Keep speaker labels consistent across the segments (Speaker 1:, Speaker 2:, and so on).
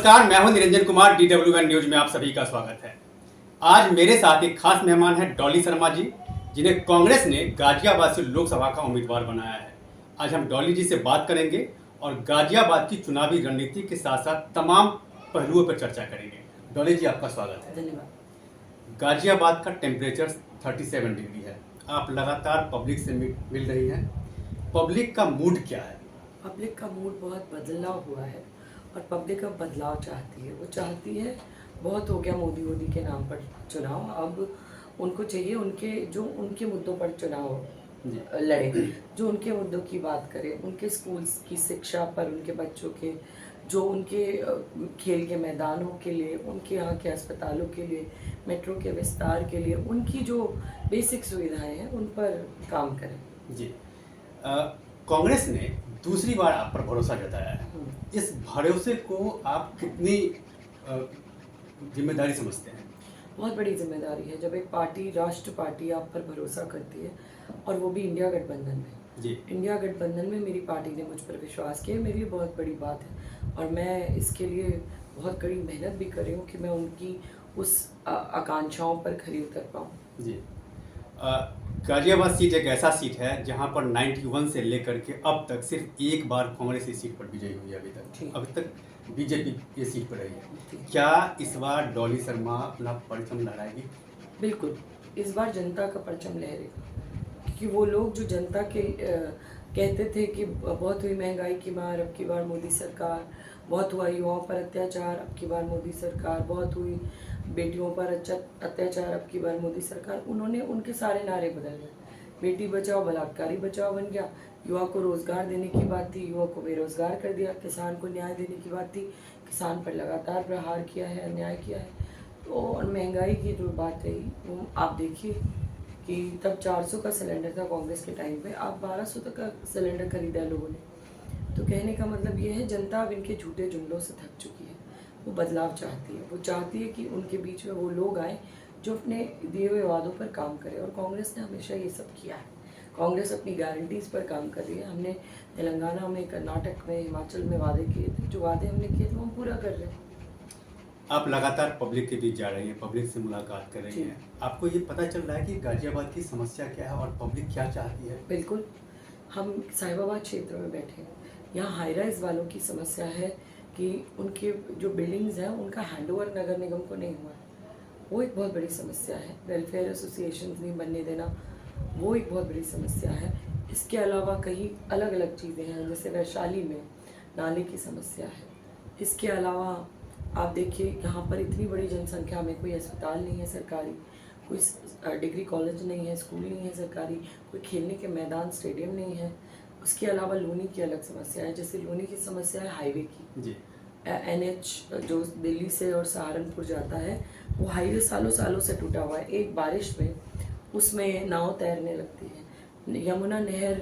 Speaker 1: नमस्कार, मैं हूं निरंजन कुमार। DWN न्यूज में आप सभी का स्वागत है। आज मेरे साथ एक खास मेहमान है डॉली शर्मा जी, जिन्हें कांग्रेस ने गाजियाबाद से लोकसभा का उम्मीदवार बनाया है। आज हम डॉली जी से बात करेंगे और गाजियाबाद की चुनावी रणनीति के साथ साथ तमाम पहलुओं पर चर्चा करेंगे। डॉली जी, आपका स्वागत है।
Speaker 2: धन्यवाद।
Speaker 1: गाजियाबाद का टेम्परेचर 37 डिग्री है। आप लगातार पब्लिक से मिल रही हैं। पब्लिक का मूड क्या है?
Speaker 2: पब्लिक का मूड बहुत बदला हुआ है और पब्लिक अब बदलाव चाहती है। वो चाहती है, बहुत हो गया मोदी के नाम पर चुनाव, अब उनको चाहिए उनके मुद्दों पर चुनाव लड़े, जो उनके मुद्दों की बात करें, उनके स्कूल्स की शिक्षा पर, उनके बच्चों के जो उनके खेल के मैदानों के लिए, उनके यहाँ के अस्पतालों के लिए, मेट्रो के विस्तार के लिए, उनकी जो बेसिक सुविधाएं हैं उन पर काम करें।
Speaker 1: जी, कांग्रेस ने दूसरी बार आप पर भरोसा जताया है। इस भरोसे को आप कितनी जिम्मेदारी समझते हैं?
Speaker 2: बहुत बड़ी जिम्मेदारी है जब एक पार्टी, राष्ट्र पार्टी आप पर भरोसा करती है, और वो भी इंडिया गठबंधन में।
Speaker 1: जी,
Speaker 2: इंडिया गठबंधन में मेरी पार्टी ने मुझ पर विश्वास किया, मेरे लिए बहुत बड़ी बात है और मैं इसके लिए बहुत कड़ी मेहनत भी कर रही हूँ कि मैं उनकी उस आकांक्षाओं पर खरी उतर पाऊँ।
Speaker 1: जी। गाजियाबाद सीट एक ऐसा सीट है जहां पर 91 से लेकर के अब तक सिर्फ एक बार कांग्रेस इस सीट पर विजयी हुई है। अभी तक बीजेपी ये सीट पर रही है। क्या इस बार डॉली शर्मा अपना परचम लहराएगी?
Speaker 2: बिल्कुल, इस बार जनता का परचम लहरेगा, क्योंकि वो लोग जो जनता के कहते थे कि बहुत हुई महंगाई की मार, अब की बार मोदी सरकार, बहुत हुआ युवाओं पर अत्याचार, अब की बार मोदी सरकार, बहुत हुई बेटियों पर अत्याचार, अब की बार मोदी सरकार, उन्होंने उनके सारे नारे बदल गए। बेटी बचाओ बलात्कारी बचाओ बन गया, युवा को रोजगार देने की बात थी, युवा को बेरोजगार कर दिया, किसान को न्याय देने की बात थी, किसान पर लगातार प्रहार किया है, अन्याय किया है। तो और महंगाई की जो बात रही, वो आप देखिए कि तब 400 का सिलेंडर था कांग्रेस के टाइम पे, आप 1200 तक का सिलेंडर खरीदा लोगों ने। तो कहने का मतलब ये है, जनता अब इनके झूठे जुमलों से थक चुकी है, वो बदलाव चाहती है। वो चाहती है कि उनके बीच में वो लोग आए जो अपने दिए हुए वादों पर काम करें, और कांग्रेस ने हमेशा ये सब किया है। कांग्रेस अपनी गारंटीज़ पर काम कर रही है। हमने तेलंगाना में, कर्नाटक में, हिमाचल में वादे किए थे, जो वादे हमने किए थे वो हम पूरा कर रहे हैं।
Speaker 1: आप लगातार पब्लिक के बीच जा रही हैं, पब्लिक से मुलाकात कर रही हैं। आपको ये पता चल रहा है कि गाजियाबाद की समस्या क्या है और पब्लिक क्या चाहती है?
Speaker 2: बिल्कुल, हम साहिबाबाद क्षेत्र में बैठे हैं। यहाँ हाई राइज वालों की समस्या है कि उनके जो बिल्डिंग्स हैं उनका हैंडओवर नगर निगम को नहीं हुआ है, वो एक बहुत बड़ी समस्या है। वेलफेयर एसोसिएशन नहीं बनने देना, वो एक बहुत बड़ी समस्या है। इसके अलावा कई अलग अलग चीज़ें हैं, जैसे वैशाली में नाले की समस्या है। इसके अलावा आप देखिए, यहाँ पर इतनी बड़ी जनसंख्या में कोई अस्पताल नहीं है सरकारी, कोई डिग्री कॉलेज नहीं है, स्कूल नहीं है सरकारी, कोई खेलने के मैदान, स्टेडियम नहीं है। उसके अलावा लोनी की अलग समस्या है, जैसे लोनी की समस्या है हाईवे की। जी, NH जो दिल्ली से और सहारनपुर जाता है, वो हाईवे सालों सालों से टूटा हुआ है। एक बारिश में उसमें नाव तैरने लगती है। यमुना नहर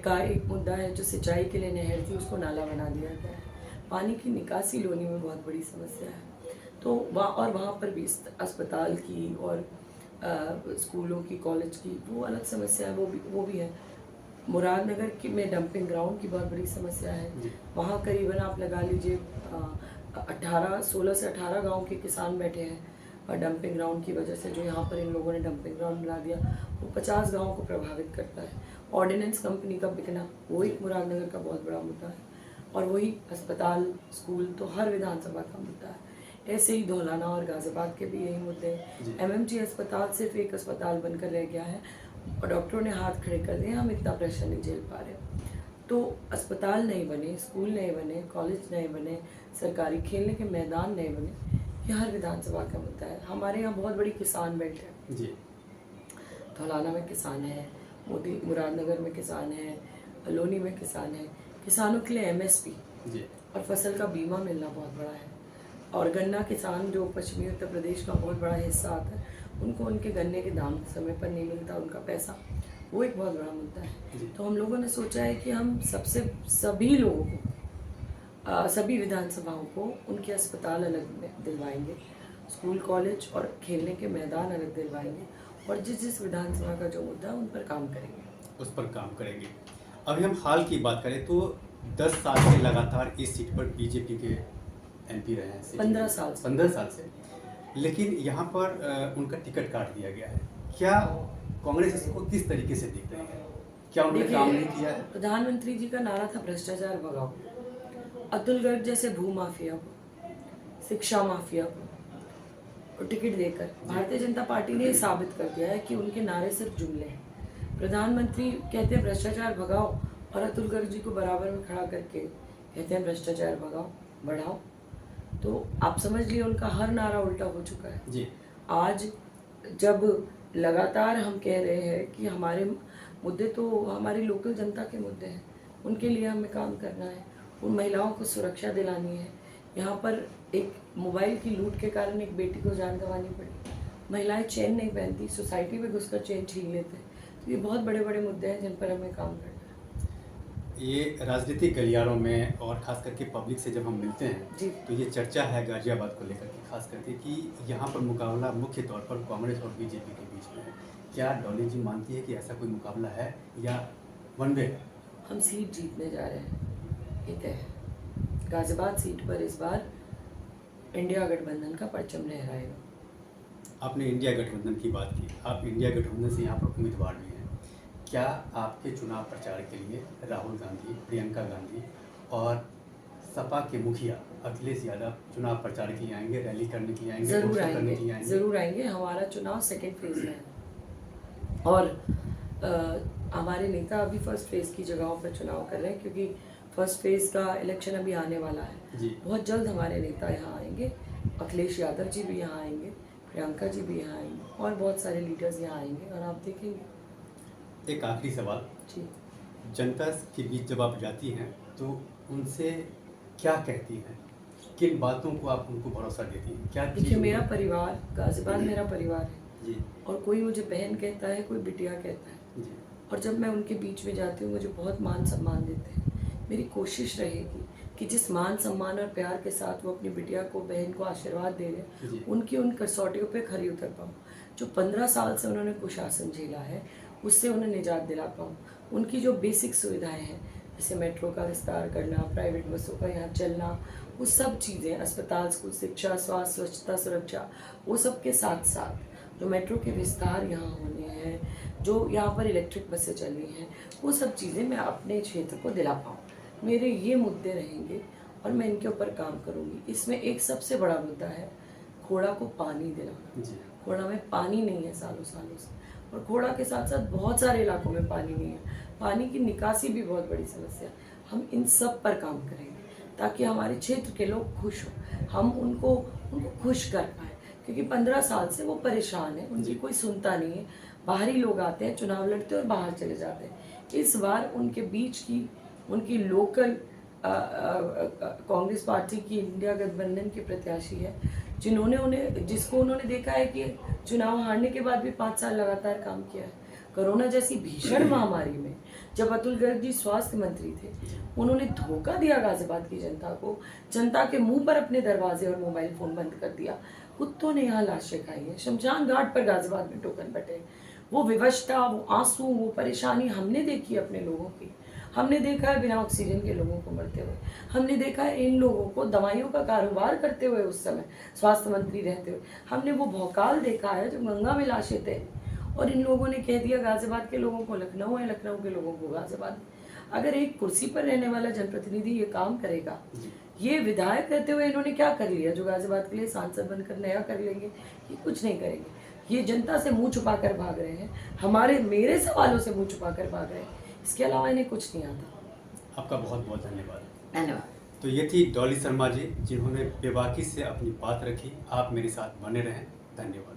Speaker 2: का एक मुद्दा है, जो सिंचाई के लिए नहर थी उसको नाला बना दिया गया है। पानी की निकासी लोनी में बहुत बड़ी समस्या है। तो वहाँ पर भी अस्पताल की और स्कूलों की, कॉलेज की वो अलग समस्या है, वो भी है। मुरादनगर में डंपिंग ग्राउंड की बहुत बड़ी समस्या है। वहाँ करीबन आप लगा लीजिए 16 से 18 गांव के किसान बैठे हैं, और डंपिंग ग्राउंड की वजह से, जो यहाँ पर इन लोगों ने डंपिंग ग्राउंड बना दिया, वो 50 गाँव को प्रभावित करता है। ऑर्डिनेंस कंपनी का बिकना, वो एक मुरादनगर का बहुत बड़ा मुद्दा है। और वही अस्पताल, स्कूल तो हर विधानसभा का मुद्दा है। ऐसे ही धौलाना और गाजियाबाद के भी यही मुद्दे हैं। MMG अस्पताल सिर्फ एक अस्पताल बनकर रह गया है और डॉक्टरों ने हाथ खड़े कर दिए, हम इतना प्रेशर नहीं झेल पा रहे। तो अस्पताल नहीं बने, स्कूल नहीं बने, कॉलेज नहीं बने, सरकारी खेलने के मैदान नहीं बने, ये हर विधानसभा का मुद्दा है। हमारे यहाँ बहुत बड़ी किसान बेल्ट है जी, धौलाना में किसान है, मुरादनगर में किसान है, लोनी में किसान है। किसानों के लिए MSP जी और फसल का बीमा मिलना बहुत बड़ा है। और गन्ना किसान, जो पश्चिमी उत्तर प्रदेश का बहुत बड़ा हिस्सा आता है, उनको उनके गन्ने के दाम समय पर नहीं मिलता, उनका पैसा, वो एक बहुत बड़ा मुद्दा है। तो हम लोगों ने सोचा है कि हम सभी लोगों को, सभी विधानसभाओं को उनके अस्पताल अलग दिलवाएंगे, स्कूल कॉलेज और खेलने के मैदान अलग दिलवाएंगे, और जिस जिस विधानसभा का जो मुद्दा है उन पर काम करेंगे,
Speaker 1: उस पर काम करेंगे। अभी हम हाल की बात करें तो 10 साल से लगातार इस सीट पर बीजेपी के MP रहे हैं
Speaker 2: 15 साल से।
Speaker 1: 15 साल से, लेकिन यहाँ पर उनका टिकट काट दिया गया है। क्या कांग्रेस इसको किस तरीके से देख रही है? क्या उन्होंने काम नहीं किया है?
Speaker 2: प्रधानमंत्री जी का नारा था भ्रष्टाचार भगाओ। अतुल गर्ग जैसे भू माफिया को, शिक्षा माफिया को टिकट देकर भारतीय जनता पार्टी ने साबित कर दिया है कि उनके नारे सिर्फ जुमले हैं। प्रधानमंत्री कहते हैं भ्रष्टाचार भगाओ और अतुल गर्ग जी को बराबर में खड़ा करके कहते हैं भ्रष्टाचार भगाओ बढ़ाओ। तो आप समझ लिए उनका हर नारा उल्टा हो चुका है
Speaker 1: जी।
Speaker 2: आज जब लगातार हम कह रहे हैं कि हमारे मुद्दे तो हमारी लोकल जनता के मुद्दे हैं, उनके लिए हमें काम करना है, उन महिलाओं को सुरक्षा दिलानी है। यहाँ पर एक मोबाइल की लूट के कारण एक बेटी को जान गंवानी पड़ी, महिलाएं चेन नहीं पहनती, सोसाइटी में घुसकर चेन छीन लेते हैं। तो ये बहुत बड़े बड़े मुद्दे हैं जिन पर हमें काम करना है।
Speaker 1: ये राजनीतिक गलियारों में और खास करके पब्लिक से जब हम मिलते हैं
Speaker 2: जी।
Speaker 1: तो ये चर्चा है गाजियाबाद को लेकर के, खास करके कि यहाँ पर मुकाबला मुख्य तौर पर कांग्रेस और बीजेपी के बीच में है। क्या डॉली जी मानती है कि ऐसा कोई मुकाबला है या वन वे है?
Speaker 2: हम सीट जीतने जा रहे हैं, ये तय है। गाजियाबाद सीट पर इस बार इंडिया गठबंधन का परचम लहराएगा।
Speaker 1: आपने इंडिया गठबंधन की बात की, आप इंडिया गठबंधन से यहाँ पर उम्मीदवार भी हैं। क्या आपके चुनाव प्रचार के लिए राहुल गांधी, प्रियंका गांधी और सपा के मुखिया अखिलेश यादव चुनाव प्रचार के लिए आएंगे, रैली करने के लिए आएंगे,
Speaker 2: जरूर
Speaker 1: रोड शो करने के लिए
Speaker 2: आएंगे,
Speaker 1: आएंगे?
Speaker 2: जरूर आएंगे। हमारा चुनाव सेकेंड फेज में है और हमारे नेता अभी फर्स्ट फेज की जगहों पर चुनाव कर रहे हैं, क्योंकि फर्स्ट फेज का इलेक्शन अभी आने वाला है
Speaker 1: जी।
Speaker 2: बहुत जल्द हमारे नेता यहाँ आएंगे, अखिलेश यादव जी भी यहाँ आएंगे, प्रियंका जी भी यहाँ आएंगे और बहुत सारे लीडर्स यहाँ आएंगे और आप देखेंगे।
Speaker 1: एक आखिरी सवाल
Speaker 2: जी।
Speaker 1: जनता के बीच जब आप जाती हैं तो उनसे क्या कहती हैं, किन बातों को आप उनको भरोसा देती हैं? क्या
Speaker 2: देखिए, मेरा परिवार गाजियाबाद मेरा परिवार है
Speaker 1: जी
Speaker 2: और कोई मुझे बहन कहता है, कोई बिटिया कहता है
Speaker 1: जी
Speaker 2: और जब मैं उनके बीच में जाती हूँ मुझे बहुत मान सम्मान देते हैं। मेरी कोशिश रहेगी कि जिस मान सम्मान और प्यार के साथ वो अपनी बिटिया को, बहन को आशीर्वाद दे रहे
Speaker 1: जी।
Speaker 2: हैं, उनकी उन कसौटियों पे खरी उतर पाऊँ। जो 15 साल से उन्होंने कुशासन झेला है उससे उन्हें निजात दिला पाऊँ। उनकी जो बेसिक सुविधाएं हैं, जैसे मेट्रो का विस्तार करना, प्राइवेट बसों का यहाँ चलना, वो सब चीज़ें, अस्पताल, स्कूल, शिक्षा, स्वास्थ्य, स्वच्छता, सुरक्षा, वो सब के साथ साथ जो मेट्रो के विस्तार यहाँ होने हैं, जो यहाँ पर इलेक्ट्रिक बसें चलनी हैं, वो सब चीज़ें मैं अपने क्षेत्र को दिला पाऊँ। मेरे ये मुद्दे रहेंगे और मैं इनके ऊपर काम करूँगी। इसमें एक सबसे बड़ा मुद्दा है खोड़ा को पानी दिलाना।
Speaker 1: जी।
Speaker 2: खोड़ा में पानी नहीं है सालों सालों से, और खोड़ा के साथ साथ बहुत सारे इलाकों में पानी नहीं है। पानी की निकासी भी बहुत बड़ी समस्या है। हम इन सब पर काम करेंगे ताकि हमारे क्षेत्र के लोग खुश हों, हम उनको खुश कर पाएँ, क्योंकि 15 साल से वो परेशान है, उनकी कोई सुनता नहीं है। बाहरी लोग आते हैं, चुनाव लड़ते हैं और बाहर चले जाते हैं। इस बार उनके बीच की उनकी लोकल कांग्रेस पार्टी की इंडिया गठबंधन के प्रत्याशी है, जिसको उन्होंने देखा है कि चुनाव हारने के बाद भी 5 साल लगातार काम किया है। कोरोना जैसी भीषण महामारी में जब अतुल गर्ग जी स्वास्थ्य मंत्री थे, उन्होंने धोखा दिया गाजियाबाद की जनता को, जनता के मुंह पर अपने दरवाजे और मोबाइल फोन बंद कर दिया। कुत्तों ने यहाँ लाशें खाई है, शमशान घाट पर गाजियाबाद में टोकन बटे। वो विवशता, वो आंसू, वो परेशानी हमने देखी अपने लोगों की। हमने देखा है बिना ऑक्सीजन के लोगों को मरते हुए, हमने देखा है इन लोगों को दवाइयों का कारोबार करते हुए उस समय स्वास्थ्य मंत्री रहते हुए, हमने वो भौकाल देखा है जब गंगा में लाशें थे और इन लोगों ने कह दिया गाजियाबाद के लोगों को लखनऊ है, लखनऊ के लोगों को गाजियाबाद। अगर एक कुर्सी पर रहने वाला जनप्रतिनिधि ये काम करेगा, ये विधायक रहते हुए इन्होंने क्या कर लिया जो गाजियाबाद के लिए सांसद बनकर नया कर लेंगे? ये कुछ नहीं करेंगे। ये जनता से मुंह छुपा कर भाग रहे हैं, मेरे सवालों से मुंह छुपा कर भाग रहे हैं, इसके अलावा इन्हें कुछ नहीं आता।
Speaker 1: आपका बहुत बहुत धन्यवाद।
Speaker 2: धन्यवाद।
Speaker 1: तो ये थी डॉली शर्मा जी, जिन्होंने बेबाकी से अपनी बात रखी। आप मेरे साथ बने रहें। धन्यवाद।